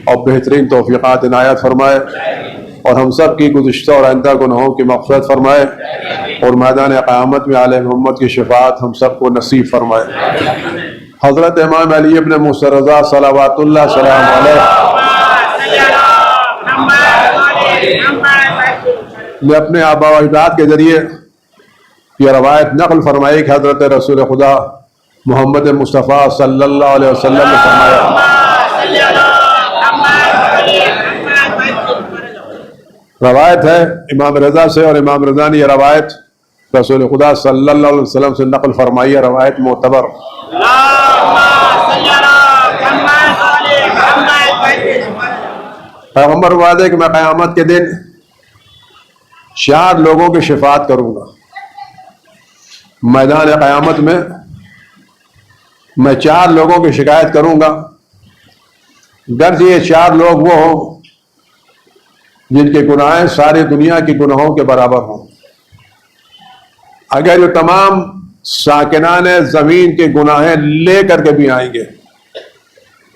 اور بہترین توفیقات عنایت فرمائے، اور ہم سب کی گزشتہ اور آئندہ گناہوں کی مغفرت فرمائے، اور میدان قیامت میں آل محمد کی شفاعت ہم سب کو نصیب فرمائے۔ حضرت امام علی ابن موسی رضا صلوات اللہ سلام علیہ نے اپنے آباء و اجداد کے ذریعے یہ روایت نقل فرمائی کہ حضرت رسول خدا محمد مصطفیٰ صلی اللہ علیہ وسلم نے فرمایا، روایت ہے امام رضا سے، اور امام رضا نے یہ روایت رسول خدا صلی اللہ علیہ وسلم سے نقل فرمائی ہے، روایت معتبر۔ پیغمبر وعدے کہ میں قیامت کے دن 4 لوگوں کی شفاعت کروں گا، میدان قیامت میں 4 لوگوں کی شکایت کروں گا، گرچہ یہ 4 لوگ وہ ہوں جن کے گناہیں ساری دنیا کی گناہوں کے برابر ہوں۔ اگر یہ تمام ساکنان زمین کے گناہیں لے کر کے بھی آئیں گے،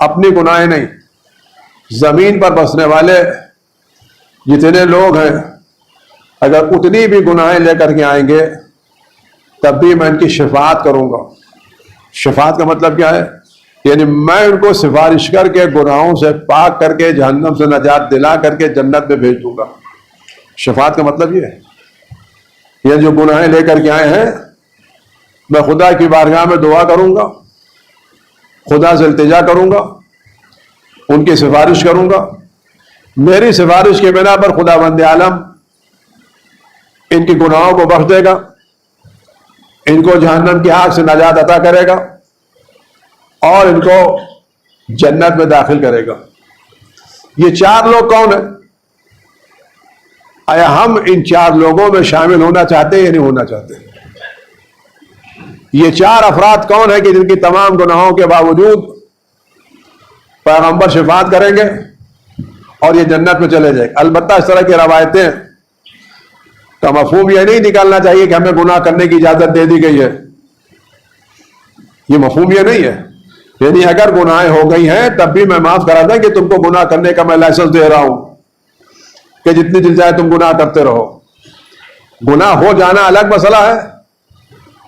اپنی گناہیں نہیں، زمین پر بسنے والے جتنے لوگ ہیں اگر اتنی بھی گناہیں لے کر کے آئیں گے تب بھی میں ان کی شفاعت کروں گا۔ شفاعت کا مطلب کیا ہے؟ یعنی میں ان کو سفارش کر کے گناہوں سے پاک کر کے جہنم سے نجات دلا کر کے جنت میں بھیج دوں گا۔ شفاعت کا مطلب یہ ہے، یہ جو گناہیں لے کر کے آئے ہیں میں خدا کی بارگاہ میں دعا کروں گا، خدا سے التجا کروں گا، ان کی سفارش کروں گا، میری سفارش کی بنا پر خدا بند عالم ان کی گناہوں کو بخش دے گا، ان کو جہنم کی آگ سے نجات عطا کرے گا اور ان کو جنت میں داخل کرے گا۔ یہ 4 لوگ کون ہیں؟ آیا ہم ان 4 لوگوں میں شامل ہونا چاہتے ہیں یا نہیں ہونا چاہتے؟ یہ 4 افراد کون ہیں کہ جن کی تمام گناہوں کے باوجود پیغمبر شفاعت کریں گے اور یہ جنت میں چلے جائیں گے؟ البتہ اس طرح کی روایتیں کا مفہوم یہ نہیں نکالنا چاہیے کہ ہمیں گناہ کرنے کی اجازت دے دی گئی ہے، یہ مفہوم یہ نہیں ہے۔ یعنی اگر گناہیں ہو گئی ہیں تب بھی میں معاف کرا دیں کہ تم کو گناہ کرنے کا میں لائسنس دے رہا ہوں کہ جتنی دل چاہے تم گناہ کرتے رہو۔ گناہ ہو جانا الگ مسئلہ ہے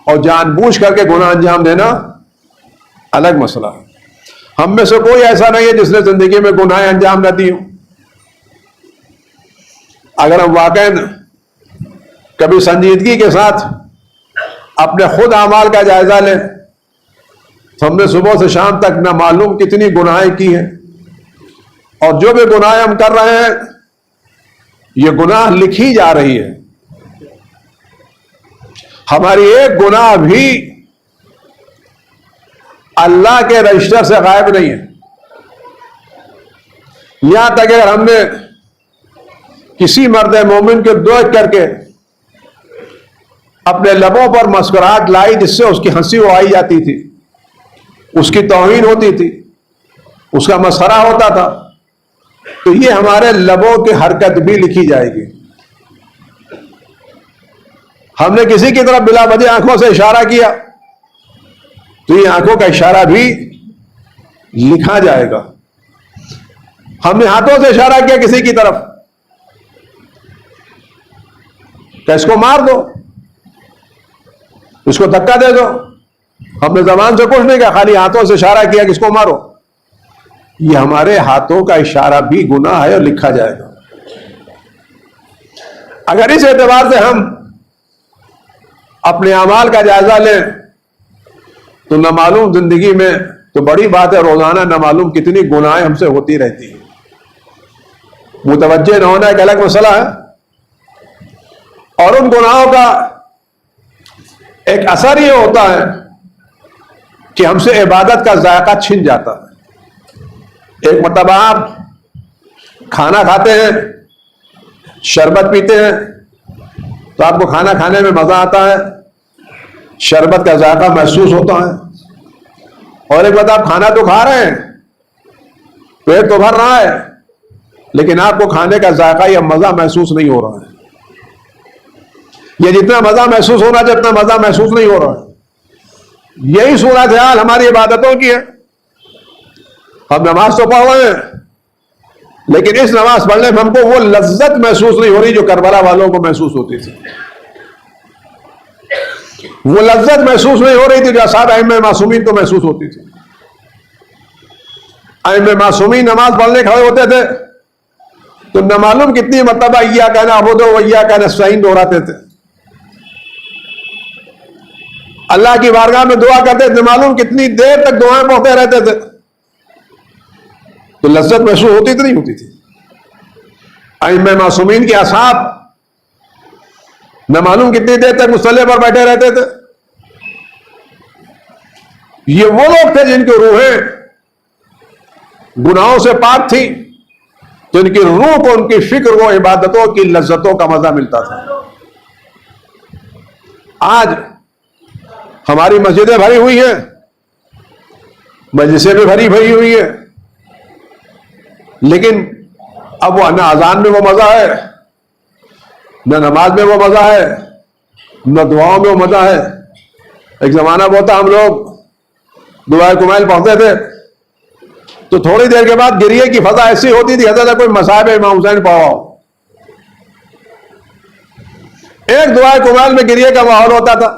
اور جان بوجھ کر کے گناہ انجام دینا الگ مسئلہ ہے۔ ہم میں سے کوئی ایسا نہیں ہے جس نے زندگی میں گناہیں انجام نہ دی ہوں۔ اگر ہم واقعاً کبھی سنجیدگی کے ساتھ اپنے خود اعمال کا جائزہ لیں تو ہم نے صبح سے شام تک نہ معلوم کتنی گناہیں کی ہیں، اور جو بھی گناہیں ہم کر رہے ہیں یہ گناہ لکھی جا رہی ہے۔ ہماری ایک گناہ بھی اللہ کے رجسٹر سے غائب نہیں ہے۔ یہاں تک اگر ہم نے کسی مرد مومن کے دیکھ کر کے اپنے لبوں پر مسکراہٹ لائی جس سے اس کی ہنسی اڑائی جاتی تھی، اس کی توہین ہوتی تھی، اس کا مسخرہ ہوتا تھا، تو یہ ہمارے لبوں کی حرکت بھی لکھی جائے گی۔ ہم نے کسی کی طرف بلا وجہ آنکھوں سے اشارہ کیا تو یہ آنکھوں کا اشارہ بھی لکھا جائے گا۔ ہم نے ہاتھوں سے اشارہ کیا کسی کی طرف کہ اس کو مار دو، اس کو دھکا دے دو، ہم نے زبان سے کچھ نہیں کہا، خالی ہاتھوں سے اشارہ کیا کہ اس کو مارو، یہ ہمارے ہاتھوں کا اشارہ بھی گناہ ہے اور لکھا جائے گا۔ اگر اس اعتبار سے ہم اپنے اعمال کا جائزہ لیں تو نہ معلوم زندگی میں تو بڑی بات ہے، روزانہ نہ معلوم کتنی گناہیں ہم سے ہوتی رہتی ہیں۔ متوجہ نہ ہونا ایک الگ مسئلہ ہے، اور ان گناہوں کا ایک اثر یہ ہوتا ہے کہ ہم سے عبادت کا ذائقہ چھن جاتا ہے۔ ایک مرتبہ آپ کھانا کھاتے ہیں، شربت پیتے ہیں تو آپ کو کھانا کھانے میں مزہ آتا ہے، شربت کا ذائقہ محسوس ہوتا ہے، اور ایک بات آپ کھانا تو کھا رہے ہیں، پیٹ تو بھر رہا ہے، لیکن آپ کو کھانے کا ذائقہ یا مزہ محسوس نہیں ہو رہا ہے۔ یہ جتنا مزہ محسوس ہونا چاہیے اتنا مزہ محسوس نہیں ہو رہا ہے۔ یہی صورت حال ہماری عبادتوں کی ہے۔ ہم نماز تو پڑھ رہے ہیں لیکن اس نماز پڑھنے میں ہم کو وہ لذت محسوس نہیں ہو رہی جو کربلا والوں کو محسوس ہوتی تھی. وہ لذت محسوس نہیں ہو رہی تھی جو اصحاب ائمہ معصومین کو محسوس ہوتی تھی. ائمہ معصومین نماز پڑھنے کھڑے ہوتے تھے تو نہ معلوم کتنی مرتبہ ایاک نعبد و ایاک نستعین دہراتے تھے. اللہ کی بارگاہ میں دعا کرتے تھے, معلوم کتنی دیر تک دعائیں پڑھتے رہتے تھے. تو لذت محسوس ہوتی تھی نہیں ہوتی تھی؟ ائمہ معصومین کے اصحاب نہ معلوم کتنی دیر تک مصلی پر بیٹھے رہتے تھے. یہ وہ لوگ تھے جن کی روحیں گناہوں سے پاک تھی, تو ان کی روح کو ان کی فکر کو عبادتوں کی لذتوں کا مزہ ملتا تھا. آج ہماری مسجدیں بھری ہوئی ہیں, مجلسیں بھی بھری ہوئی ہیں, لیکن اب وہ نہ اذان میں وہ مزہ ہے, نہ نماز میں وہ مزہ ہے, نہ دعاؤں میں وہ مزہ ہے. ایک زمانہ وہ تھا ہم لوگ دعائے کمیل پڑھتے تھے تو تھوڑی دیر کے بعد گریے کی فضا ایسی ہوتی تھی حضرت کوئی مصائب امام حسین پڑھاؤ. ایک دعائے کمیل میں گریے کا ماحول ہوتا تھا.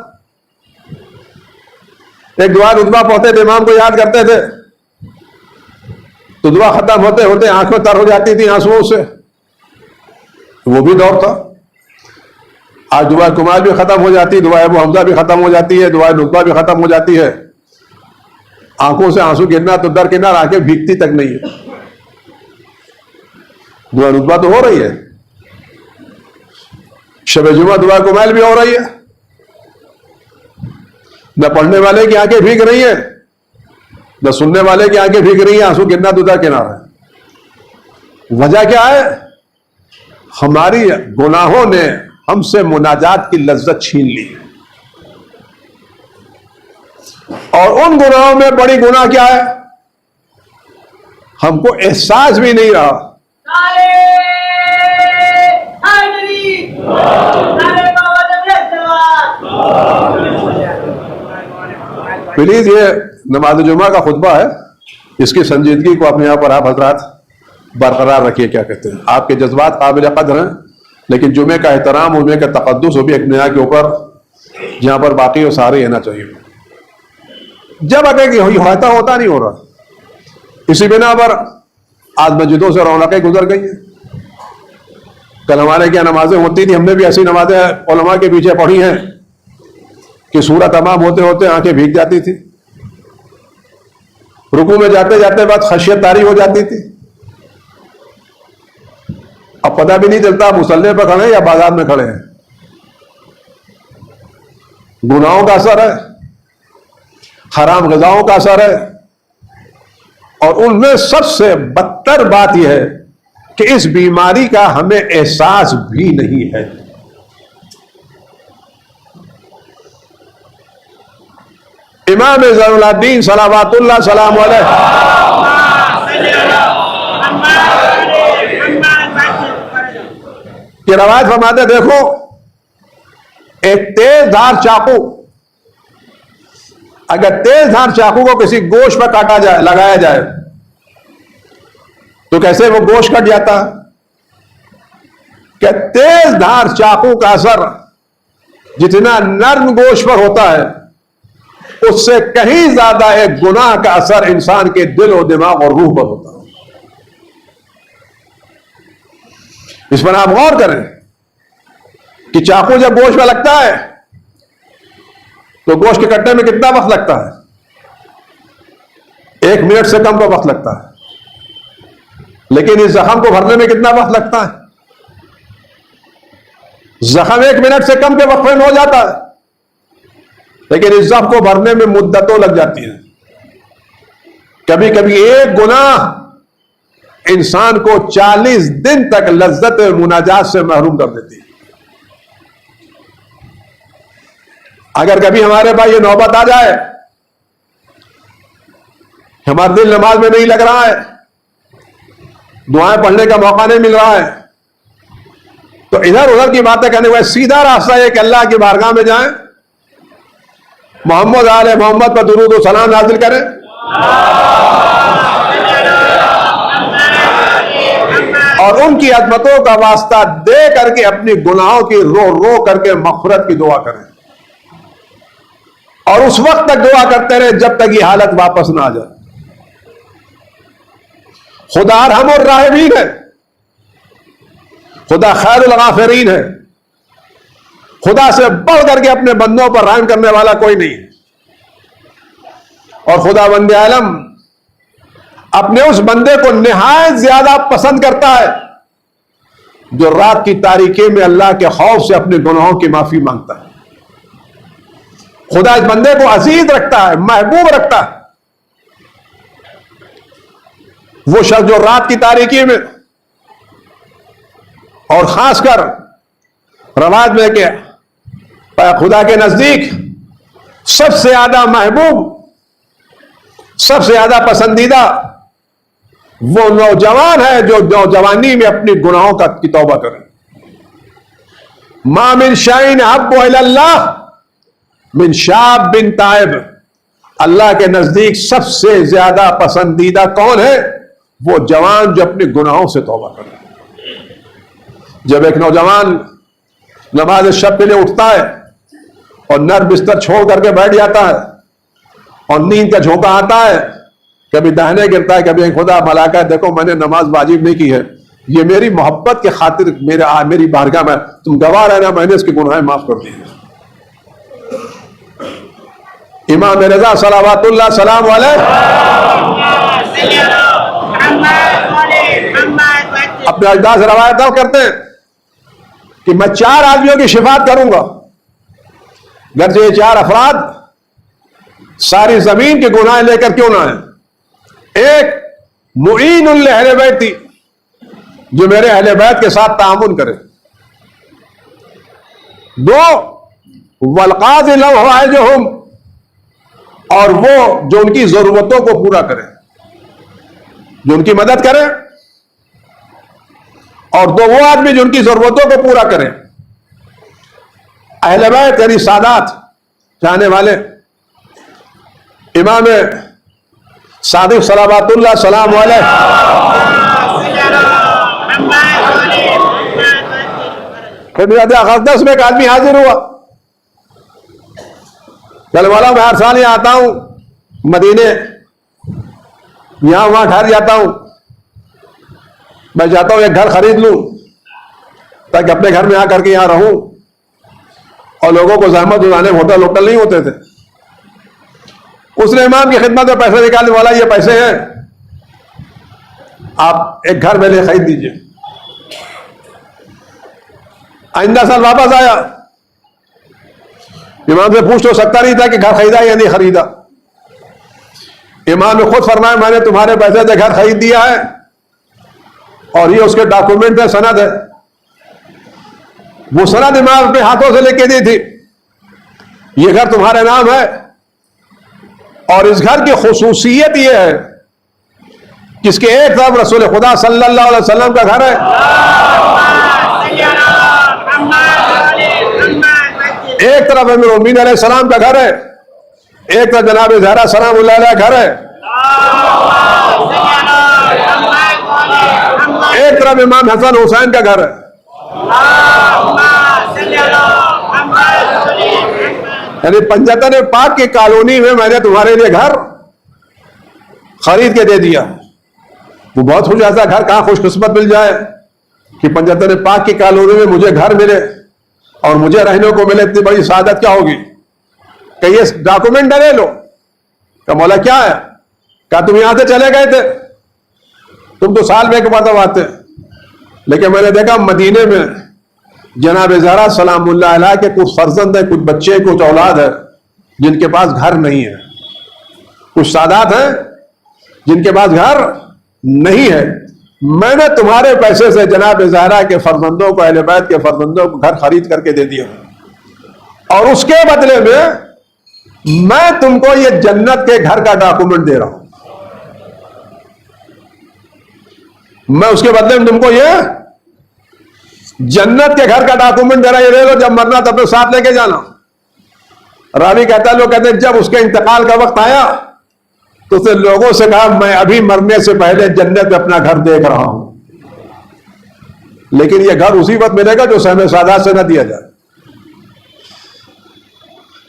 ایک دعا رتبہ پڑھتے تھے, امام کو یاد کرتے تھے تو دعا ختم ہوتے ہوتے آنکھیں تر ہو جاتی تھی آنسوؤں سے. وہ بھی دور تھا. آج دعا کمال بھی ختم ہو جاتی, دعا ابو حمزہ بھی ختم ہو جاتی ہے, دعا نطبہ بھی ختم ہو جاتی ہے. آنکھوں سے آنسو گرنا تو درکنار آنکھیں بھیگتی تک نہیں ہے. دعا نطبہ تو ہو رہی ہے, شب جمعہ دعا کمال بھی ہو رہی ہے. نہ پڑھنے والے کی آنکھیں بھیگ رہی ہیں, نہ سننے والے کی آنکھیں بھیگ رہی ہیں, آنسو گرنا تو درکنار ہے. وجہ کیا ہے؟ ہماری گناہوں نے ہم سے مناجات کی لذت چھین لی. اور ان گناہوں میں بڑی گناہ کیا ہے؟ ہم کو احساس بھی نہیں رہا. پلیز یہ نماز جمعہ کا خطبہ ہے, اس کی سنجیدگی کو اپنے یہاں پر آپ حضرات برقرار رکھیے. کیا کہتے ہیں, آپ کے جذبات قابل قدر ہیں, لیکن جمعے کا احترام, جمعے کا تقدس وہ بھی ایک نیا کے اوپر جہاں پر باقی وہ سارے رہنا چاہیے. جب اگر کہ ہوتا نہیں ہو رہا, اسی بنا پر آج مسجدوں سے رونقیں گزر گئی ہیں. کل ہمارے کیا نمازیں ہوتی تھی, ہم نے بھی ایسی نمازیں علماء کے پیچھے پڑھی ہیں کہ سورہ تمام ہوتے ہوتے آنکھیں بھیگ جاتی تھی. رکوع میں جاتے جاتے بعد خشیت طاری ہو جاتی تھی. اب پتہ بھی نہیں چلتا مصلی پہ کھڑے ہیں یا بازار میں کھڑے ہیں. گناہوں کا اثر ہے, حرام غذاؤں کا اثر ہے, اور ان میں سب سے بدتر بات یہ ہے کہ اس بیماری کا ہمیں احساس بھی نہیں ہے. امام زین العابدین صلوات اللہ سلام علیہ یہ روایت فرماتے, دیکھو ایک تیز دھار چاقو, اگر تیز دھار چاقو کو کسی گوشت پر کاٹا جائے, لگایا جائے تو کیسے وہ گوشت کٹ جاتا ہے؟ کہ تیز دھار چاقو کا اثر جتنا نرم گوشت پر ہوتا ہے اس سے کہیں زیادہ ایک گناہ کا اثر انسان کے دل و دماغ اور روح پر ہوتا ہے. اس پر آپ غور کریں کہ چاقو جب گوشت میں لگتا ہے تو گوشت کے کٹنے میں کتنا وقت لگتا ہے؟ 1 منٹ سے کم کا وقت لگتا ہے. لیکن اس زخم کو بھرنے میں کتنا وقت لگتا ہے؟ زخم 1 منٹ سے کم کے وقفے میں ہو جاتا ہے, لیکن اس زخم کو بھرنے میں مدتوں لگ جاتی ہیں. کبھی کبھی ایک گناہ انسان کو 40 دن تک لذت مناجات سے محروم کر دیتی ہے. اگر کبھی ہمارے پاس یہ نوبت آ جائے, ہمارا دل نماز میں نہیں لگ رہا ہے, دعائیں پڑھنے کا موقع نہیں مل رہا ہے, تو ادھر ادھر کی باتیں کرنے کا سیدھا راستہ یہ کہ اللہ کی بارگاہ میں جائیں, محمد آل محمد پر درود و سلام نازل کریں, اور ان کی عظمتوں کا واسطہ دے کر کے اپنی گناہوں کی رو رو کر کے مغفرت کی دعا کریں، اور اس وقت تک دعا کرتے رہے جب تک یہ حالت واپس نہ آ جائے۔ خدا ارحم الراحمین ہے، خدا خیر الغافرین ہے، خدا سے بڑھ کر کے اپنے بندوں پر رحم کرنے والا کوئی نہیں ہے۔ اور خدا بند عالم اپنے اس بندے کو نہایت زیادہ پسند کرتا ہے جو رات کی تاریکی میں اللہ کے خوف سے اپنے گناہوں کی معافی مانگتا ہے۔ خدا اس بندے کو عزیز رکھتا ہے، محبوب رکھتا ہے۔ وہ شخص جو رات کی تاریکی میں، اور خاص کر روایت میں کہ خدا کے نزدیک سب سے زیادہ محبوب، سب سے زیادہ پسندیدہ وہ نوجوان ہے جو نوجوانی میں اپنی گناہوں کی توبہ کرے۔ ما من شیء احب الی اللہ من شاب تائب، اللہ کے نزدیک سب سے زیادہ پسندیدہ کون ہے؟ وہ جوان جو اپنے گناہوں سے توبہ کرے۔ جب ایک نوجوان نماز شب کے لیے اٹھتا ہے اور نر بستر چھوڑ کر کے بیٹھ جاتا ہے اور نیند کا جھونکا آتا ہے، کبھی داہنے گرتا ہے، کبھی خدا ملائکہ دیکھو میں نے نماز واجب نہیں کی ہے، یہ میری محبت کے خاطر میری بارگاہ میں تم گواہ رہنا، میں نے اس کے گناہ معاف کر دیے۔ امام رضا صلوات اللہ سلام علیہ اپنے اجداد سے روایت کرتے ہیں کہ میں 4 آدمیوں کی شفاعت کروں گا، گرچہ یہ 4 افراد ساری زمین کے گناہ لے کر کیوں نہ ہیں۔ ایک معین لأہل بیتی، جو میرے اہل بیت کے ساتھ تعاون کرے۔ 2 والقاضی لو حوائجہم، اور وہ جو ان کی ضرورتوں کو پورا کرے، جو ان کی مدد کرے، اور 2 وہ آدمی جو ان کی ضرورتوں کو پورا کرے۔ اہل بیت یعنی سادات، چاہنے والے۔ امام صادق صلوات اللہ سلام علیہ اقدس میں ایک آدمی حاضر ہوا، چل والا میں ہر سال یہاں آتا ہوں مدینے، یہاں وہاں ٹھہر جاتا ہوں، میں چاہتا ہوں ایک گھر خرید لوں تاکہ اپنے گھر میں آ کر کے یہاں رہوں، اور لوگوں کو زحمت اٹھانے ہوٹل نہیں ہوتے تھے۔ اس نے امام کی خدمت میں پیسے نکالنے والا، یہ پیسے ہیں، آپ ایک گھر میرے خرید دیجئے۔ آئندہ سال واپس آیا، امام سے پوچھ تو سکتا نہیں تھا کہ گھر خریدا یا نہیں خریدا۔ امام نے خود فرمایا میں نے تمہارے پیسے سے گھر خرید دیا ہے، اور یہ اس کے ڈاکومنٹ ہے، سند ہے۔ وہ سند امام اپنے ہاتھوں سے لے کے دی تھی، یہ گھر تمہارے نام ہے، اور اس گھر کی خصوصیت یہ ہے کہ اس کے ایک طرف رسول خدا صلی اللہ علیہ وسلم کا گھر ہے، ایک طرف امیر المومنین علیہ السلام کا گھر ہے، ایک طرف جناب زہرا سلام اللہ علیہ گھر ہے، ایک طرف امام حسن حسین کا گھر ہے۔ یعنی پنجتن پاک کی کالونی میں میں نے تمہارے لیے گھر خرید کے دے دیا۔ وہ بہت خوش، ایسا گھر کہاں خوش قسمت مل جائے کہ پنجتن پاک کی کالونی میں مجھے گھر ملے اور مجھے رہنے کو ملے، اتنی بڑی سعادت کیا ہوگی۔ کہ یہ ڈاکومنٹ لے لو۔ کہ مولا کیا ہے؟ کہا تم یہاں سے چلے گئے تھے، تم تو سال میں ایک مرتبہ آتے، لیکن میں نے دیکھا مدینے میں جناب زہرا سلام اللہ علیہ کے کچھ فرزند ہیں، کچھ بچے، کچھ اولاد ہے جن کے پاس گھر نہیں ہے، کچھ سادات ہیں جن کے پاس گھر نہیں ہے۔ میں نے تمہارے پیسے سے جناب زہرا کے فرزندوں کو، اہل بیت کے فرزندوں کو گھر خرید کر کے دے دیا، اور اس کے بدلے میں میں تم کو یہ جنت کے گھر کا ڈاکومنٹ دے رہا ہوں۔ میں اس کے بدلے میں تم کو یہ جنت کے گھر کا ڈاکومنٹ دے رہا، یہ لے لو، جب مرنا تو اپنے ساتھ لے کے جانا۔ راوی کہتا ہے، لوگ کہتے ہیں جب اس کے انتقال کا وقت آیا تو اس نے لوگوں سے کہا میں ابھی مرنے سے پہلے جنت میں اپنا گھر دیکھ رہا ہوں۔ لیکن یہ گھر اسی وقت ملے گا جو سہم سادات سے نہ دیا جائے.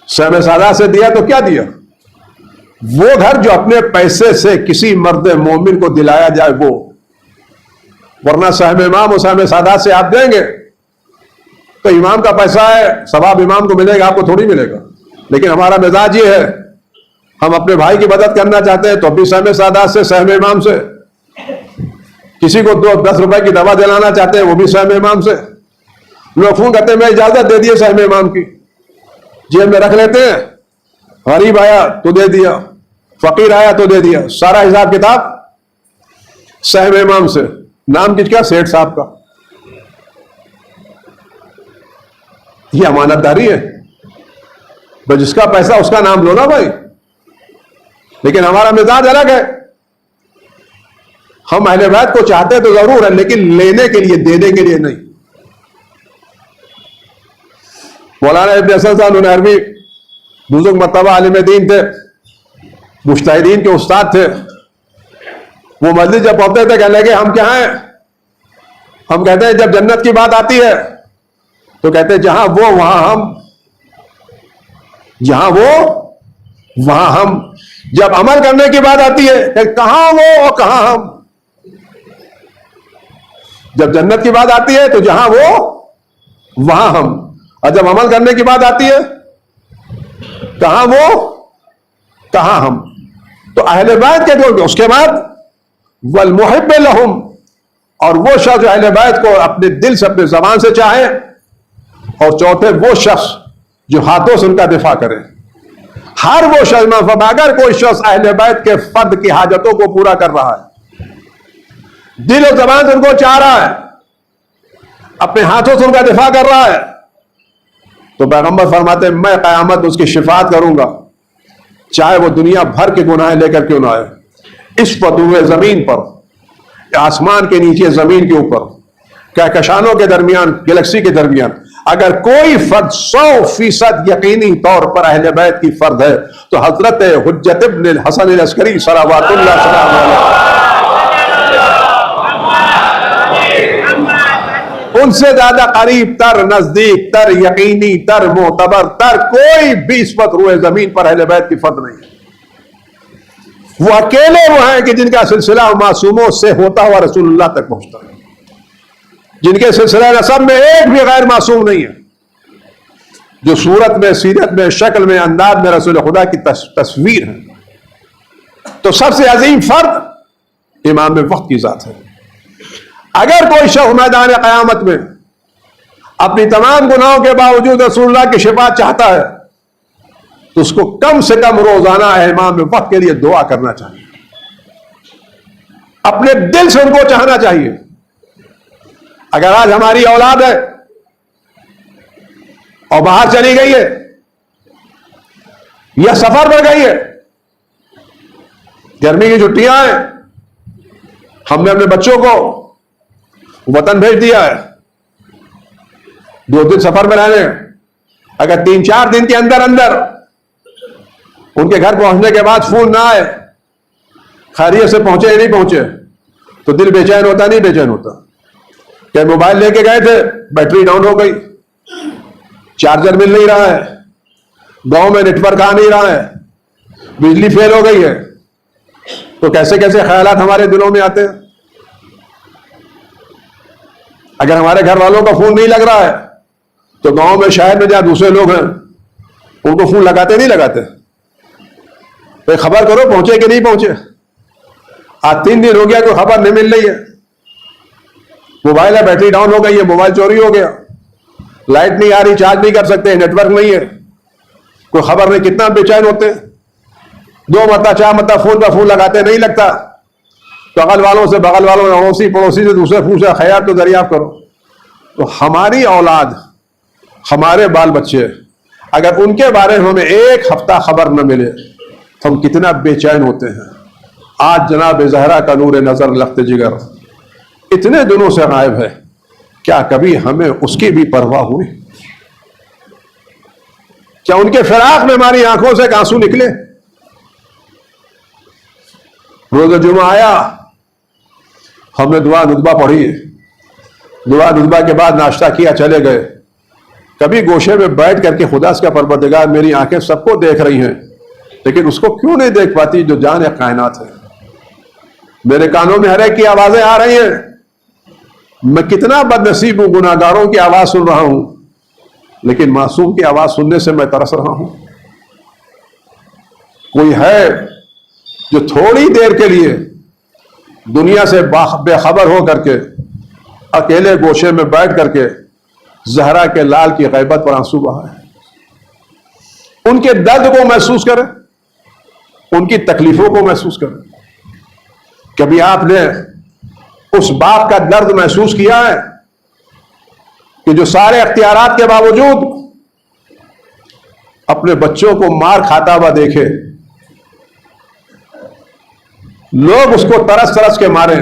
سہم سادات سے دیا تو کیا دیا؟ وہ گھر جو اپنے پیسے سے کسی مرد مومن کو دلایا جائے وہ. ورنہ سہم امام اور سہم سادات سے آپ دیں گے تو امام کا پیسہ ہے، ثواب امام کو ملے گا، آپ کو تھوڑی ملے گا. لیکن ہمارا مزاج یہ ہے، ہم اپنے بھائی کی مدد کرنا چاہتے ہیں تو بھی سہم سادات سے، سہم امام سے. کسی کو 10 روپے کی دوا دلانا چاہتے ہیں وہ بھی سہم امام سے. لوگ فون کرتے ہیں میں اجازت دے دیے سہم امام کی، جیب میں رکھ لیتے ہیں. غریب آیا تو دے دیا، فقیر آیا تو دے دیا، سارا حساب کتاب سہم امام سے. نام کس کا؟ سیٹھ صاحب کا. یہ امانت داری ہے. بس جس کا پیسہ اس کا نام لو نا بھائی. لیکن ہمارا مزاج الگ ہے. ہم اہل بیت کو چاہتے تو ضرور ہے، لیکن لینے کے لیے، دینے کے لیے نہیں. مولانا ابن اسد صاحب ننہروی بزرگ مرتبہ عالم دین تھے، مجتہدین کے استاد تھے. وہ مسجد جب پہنچتے تھے کہنے لگے ہم کیا ہیں؟ ہم کہتے ہیں جب جنت کی بات آتی ہے تو کہتے ہیں جہاں وہ وہاں ہم، جہاں وہ وہاں ہم. جب عمل کرنے کی بات آتی ہے کہ کہاں وہ اور کہاں ہم. جب جنت کی بات آتی ہے تو جہاں وہ وہاں ہم، اور جب عمل کرنے کی بات آتی ہے کہاں وہ کہاں ہم. تو اہل بیت کے جو اس کے بعد والمحب لہم، اور وہ شخص جو اہل بیت کو اپنے دل سے، اپنے زبان سے چاہے، اور چوتھے وہ شخص جو ہاتھوں سے ان کا دفاع کرے. ہر وہ شخص، اگر کوئی شخص اہل بیت کے فرد کی حاجتوں کو پورا کر رہا ہے، دل و زبان سے ان کو چاہ رہا ہے، اپنے ہاتھوں سے ان کا دفاع کر رہا ہے، تو پیغمبر فرماتے ہیں میں قیامت اس کی شفاعت کروں گا، چاہے وہ دنیا بھر کے گناہ لے کر کیوں نہ آئے. اس پدوے زمین پر، آسمان کے نیچے، زمین کے اوپر، کہکشانوں کے درمیان، گلیکسی کے درمیان، اگر کوئی فرد 100% یقینی طور پر اہل بیت کی فرد ہے تو حضرت حجت ابن الحسن العسکری صلوات اللہ علیہ، ان سے زیادہ قریب تر، نزدیک تر، یقینی تر، معتبر تر کوئی بھی اس وقت روئے زمین پر اہل بیت کی فرد نہیں ہے. وہ اکیلے وہ ہیں کہ جن کا سلسلہ معصوموں سے ہوتا ہوا رسول اللہ تک پہنچتا ہے، جن کے سلسلہ نسب میں ایک بھی غیر معصوم نہیں ہے، جو صورت میں، سیرت میں، شکل میں، انداز میں رسول خدا کی تصویر ہے. تو سب سے عظیم فرد امام وقت کی ذات ہے. اگر کوئی شخص میدان قیامت میں اپنی تمام گناہوں کے باوجود رسول اللہ کی شفاعت چاہتا ہے تو اس کو کم سے کم روزانہ امام وقت کے لیے دعا کرنا چاہیے، اپنے دل سے ان کو چاہنا چاہیے. اگر آج ہماری اولاد ہے اور باہر چلی گئی ہے یا سفر پر گئی ہے، گرمی کی چھٹیاں ہیں، ہم نے اپنے بچوں کو وطن بھیج دیا ہے 2 دن سفر میں رہنے، اگر 3-4 دن کے اندر ان کے گھر پہنچنے کے بعد فون نہ آئے، خیریت سے پہنچے یا نہیں پہنچے، تو دل بے چین ہوتا نہیں بے چین ہوتا؟ کہ موبائل لے کے گئے تھے، بیٹری ڈاؤن ہو گئی، چارجر مل نہیں رہا ہے، گاؤں میں نیٹ ورک آ نہیں رہا ہے، بجلی فیل ہو گئی ہے، تو کیسے کیسے خیالات ہمارے دلوں میں آتے ہیں. اگر ہمارے گھر والوں کا فون نہیں لگ رہا ہے تو گاؤں میں، شہر میں جہاں دوسرے لوگ ہیں ان کو فون لگاتے نہیں لگاتے؟ کوئی خبر کرو پہنچے کہ نہیں پہنچے. آج 3 دن ہو گیا کوئی خبر نہیں مل رہی ہے. موبائل ہے بیٹری ڈاؤن ہو گئی ہے، موبائل چوری ہو گیا، لائٹ نہیں آ رہی، چارج نہیں کر سکتے، نیٹ ورک نہیں ہے، کوئی خبر نہیں. کتنا بے چین ہوتے ہیں. 2 مرتبہ 4 مرتبہ فون پر فون لگاتے نہیں لگتا، تو بغل والوں سے، اڑوسی پڑوسی سے، دوسرے پوچھا خیر تو دریافت کرو. تو ہماری اولاد، ہمارے بال بچے، اگر ان کے بارے میں ہمیں 1 ہفتہ خبر نہ ملے تو ہم کتنا بے چین ہوتے ہیں. آج جناب زہرا کا نور نظر لخت جگر اتنے دنوں سے غائب ہے، کیا کبھی ہمیں اس کی بھی پرواہ ہوئی؟ کیا ان کے فراق میں ہماری آنکھوں سے آنسو نکلے؟ روز جمعہ آیا، ہم نے دعا ندبہ پڑھی، دعا دعا کے بعد ناشتہ کیا چلے گئے. کبھی گوشے میں بیٹھ کر کے خدا اس کا پروردگار میری آنکھیں سب کو دیکھ رہی ہیں لیکن اس کو کیوں نہیں دیکھ پاتی جو جان کائنات ہے؟ میرے کانوں میں ہر ایک کی آوازیں آ رہی ہیں. میں کتنا بد نصیب ہوں، گناہ گاروں کی آواز سن رہا ہوں لیکن معصوم کی آواز سننے سے میں ترس رہا ہوں. کوئی ہے جو تھوڑی دیر کے لیے دنیا سے بے خبر ہو کر کے اکیلے گوشے میں بیٹھ کر کے زہرا کے لال کی غیبت پر آنسو بہائے، ان کے درد کو محسوس کرے، ان کی تکلیفوں کو محسوس کرے. کبھی آپ نے اس باپ کا درد محسوس کیا ہے کہ جو سارے اختیارات کے باوجود اپنے بچوں کو مار کھاتا ہوا دیکھے، لوگ اس کو ترس ترس کے مارے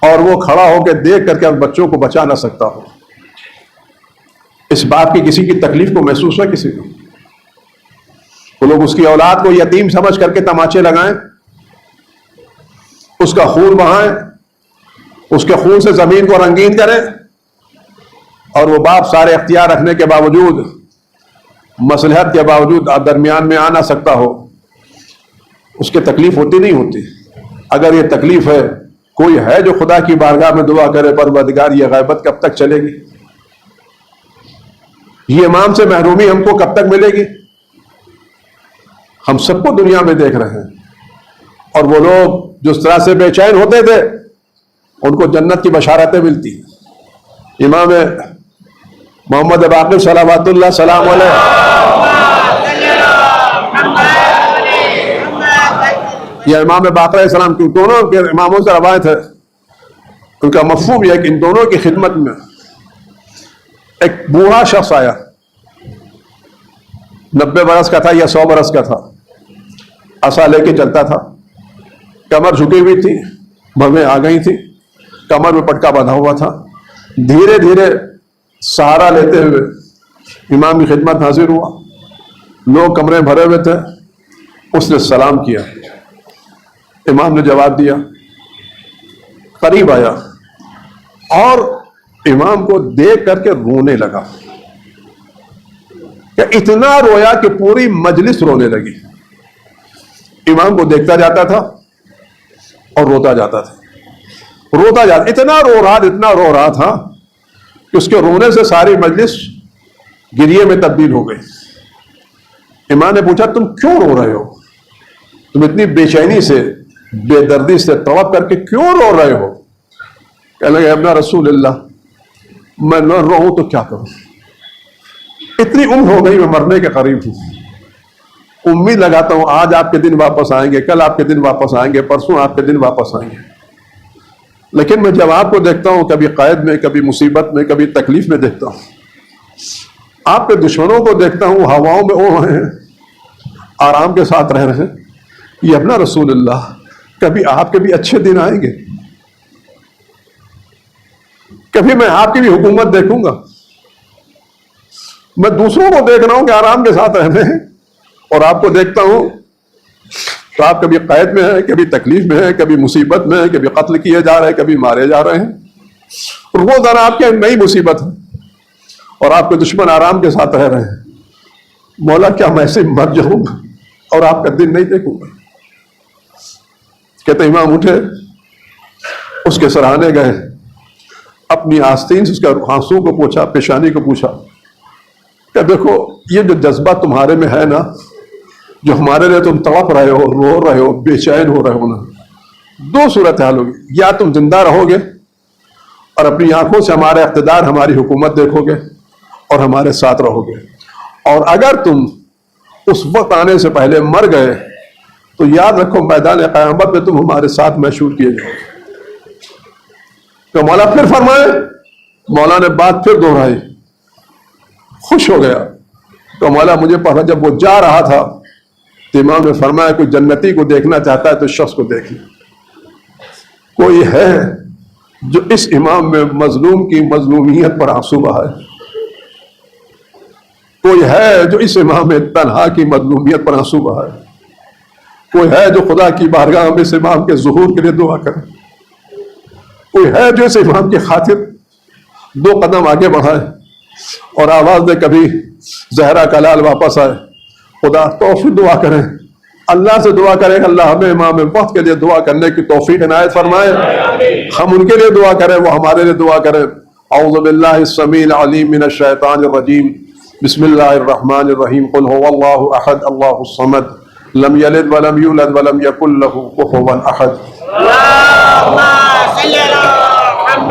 اور وہ کھڑا ہو کے دیکھ کر کے بچوں کو بچا نہ سکتا ہو؟ اس باپ کی کسی کی تکلیف کو محسوس ہے کسی کو؟ وہ لوگ اس کی اولاد کو یتیم سمجھ کر کے تماچے لگائیں، اس کا خون بہائیں، اس کے خون سے زمین کو رنگین کریں، اور وہ باپ سارے اختیار رکھنے کے باوجود، مصلحت کے باوجود درمیان میں آ نہ سکتا ہو. اس کی تکلیف ہوتی نہیں ہوتی؟ اگر یہ تکلیف ہے، کوئی ہے جو خدا کی بارگاہ میں دعا کرے پروردگار یہ غیبت کب تک چلے گی؟ یہ امام سے محرومی ہم کو کب تک ملے گی؟ ہم سب کو دنیا میں دیکھ رہے ہیں، اور وہ لوگ جس طرح سے بے چین ہوتے تھے ان کو جنت کی بشارتیں ملتی ہیں. امام محمد باقر صلوات اللہ سلام علیہ یا امام باقر علیہ السلام کی دونوں کے اماموں سے روایت ہے، ان کا مفہوم یہ ہے کہ ان دونوں کی خدمت میں ایک بوڑھا شخص آیا، 90 برس کا تھا یا 100 برس کا تھا، عصا لے کے چلتا تھا، کمر جھکی ہوئی تھی، بھویں آ گئی تھی، کمر میں پٹکا باندھا ہوا تھا. دھیرے دھیرے سہارا لیتے ہوئے امام کی خدمت حاضر ہوا. لوگ کمرے بھرے ہوئے تھے. اس نے سلام کیا، امام نے جواب دیا، قریب آیا اور امام کو دیکھ کر کے رونے لگا. کہ اتنا رویا کہ پوری مجلس رونے لگی. امام کو دیکھتا جاتا تھا اور روتا جاتا تھا، روتا جاتا، اتنا رو رہا تھا کہ اس کے رونے سے ساری مجلس گریے میں تبدیل ہو گئی. امام نے پوچھا تم کیوں رو رہے ہو؟ تم اتنی بے چینی سے، بے دردی سے تڑپ کر کے کیوں رو رہے ہو؟ کہنے لگے ابن رسول اللہ، میں نہ روؤں تو کیا کروں، اتنی عمر ہو گئی، میں مرنے کے قریب ہوں، امید لگاتا ہوں آج آپ کے دن واپس آئیں گے، کل آپ کے دن واپس آئیں گے، پرسوں آپ کے دن واپس آئیں گے. لیکن میں جب آپ کو دیکھتا ہوں کبھی قید میں، کبھی مصیبت میں، کبھی تکلیف میں دیکھتا ہوں، آپ کے دشمنوں کو دیکھتا ہوں ہواؤں میں اڑ رہے ہیں، آرام کے ساتھ رہ رہے ہیں. یہ اپنا رسول اللہ، کبھی آپ کے بھی اچھے دن آئیں گے، کبھی میں آپ کی بھی حکومت دیکھوں گا. میں دوسروں کو دیکھ رہا ہوں کہ آرام کے ساتھ رہتے ہیں، اور آپ کو دیکھتا ہوں تو آپ کبھی قید میں ہیں، کبھی تکلیف میں ہیں، کبھی مصیبت میں ہیں، کبھی قتل کیے جا رہے ہیں، کبھی مارے جا رہے ہیں. روزانہ آپ کے نئی مصیبت ہے اور آپ کے دشمن آرام کے ساتھ رہ رہے ہیں. مولا کیا میں ایسے مر جاؤں گا اور آپ کا دن نہیں دیکھوں گا؟ کہتے امام اٹھے، اس کے سراہنے گئے، اپنی آستین سے اس کا آنسو کو پوچھا، پیشانی کو پوچھا کہ دیکھو یہ جو جذبہ تمہارے میں ہے نا، جو ہمارے لیے تم تڑپ رہے ہو، رو رہے ہو، بے چین ہو رہے ہو نا، دو صورتحال ہوگی. یا تم زندہ رہو گے اور اپنی آنکھوں سے ہمارا اقتدار، ہماری حکومت دیکھو گے اور ہمارے ساتھ رہو گے، اور اگر تم اس وقت آنے سے پہلے مر گئے تو یاد رکھو میدان قیامت میں تم ہمارے ساتھ محشور کیے جاؤ. تو مولا پھر فرمائے، مولا نے بات پھر دہرائی، خوش ہو گیا. تو مولا مجھے پڑھا، جب وہ جا رہا تھا تو امام نے فرمایا کوئی جنتی کو دیکھنا چاہتا ہے تو اس شخص کو دیکھ لے. کوئی ہے جو اس امام میں مظلوم کی مظلومیت پر آنسو بہائے؟ کوئی ہے جو اس امام میں تنہا کی مظلومیت پر آنسو بہائے؟ کوئی ہے جو خدا کی بارگاہ میں اس امام کے ظہور کے لیے دعا کرے؟ کوئی ہے جو اس امام کی خاطر 2 قدم آگے بڑھائے اور آواز دے کبھی زہرا کلال واپس آئے؟ خدا توفیق دعا کریں، اللہ سے دعا کریں، اللہ ہمیں امام وقت کے لیے دعا کرنے کی توفیق عنایت فرمائے، ہم ان کے لیے دعا کریں، وہ ہمارے لیے دعا کریں۔ اعوذ باللہ السمیع العلیم من الشیطان الرجیم، بسم اللہ الرحمن الرحیم، قل هو اللہ احد اللہ الصمد لم یلد ولم یولد ولم یکن له کفوا احد۔ اللهم صل على